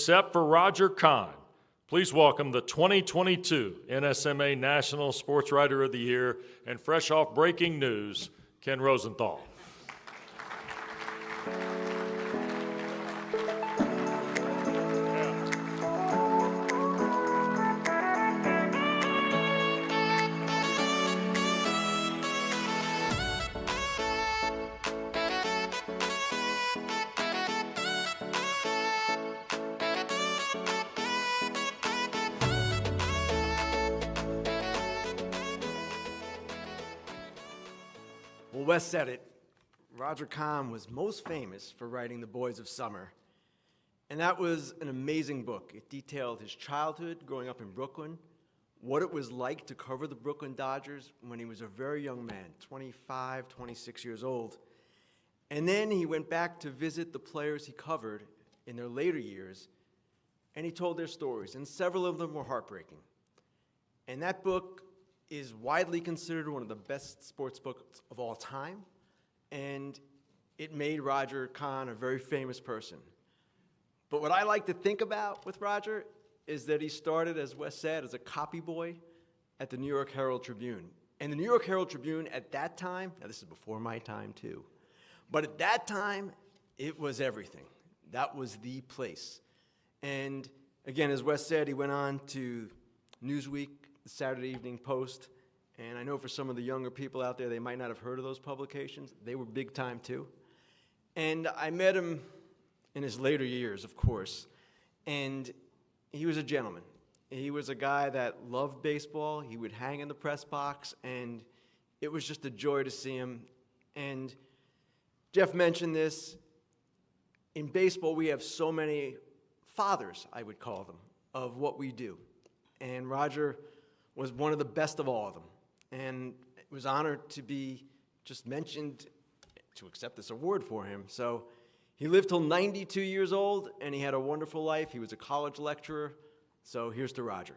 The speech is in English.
except for Roger Kahn. Please welcome the 2022 NSMA National Sports Writer of the Year and fresh off breaking news, Ken Rosenthal. Well, Wes said it. Roger Kahn was most famous for writing The Boys of Summer. And that was an amazing book. It detailed his childhood growing up in Brooklyn, what it was like to cover the Brooklyn Dodgers when he was a very young man, 25, 26 years old. And then he went back to visit the players he covered in their later years, and he told their stories, and several of them were heartbreaking. And that book is widely considered one of the best sports books of all time, and it made Roger Kahn a very famous person. But what I like to think about with Roger is that he started, as Wes said, as a copy boy at the New York Herald Tribune. And the New York Herald Tribune at that time, now this is before my time too, but at that time, it was everything. That was the place. And again, as Wes said, he went on to Newsweek, the Saturday Evening Post, and I know for some of the younger people out there, they might not have heard of those publications. They were big time too. And I met him in his later years, of course, and he was a gentleman. He was a guy that loved baseball. He would hang in the press box, and it was just a joy to see him. And Jeff mentioned this. In baseball, we have so many fathers, I would call them, of what we do. And Roger was one of the best of all of them. And it was honored to be just mentioned to accept this award for him. So he lived till 92 years old, and he had a wonderful life. He was a college lecturer. So here's to Roger.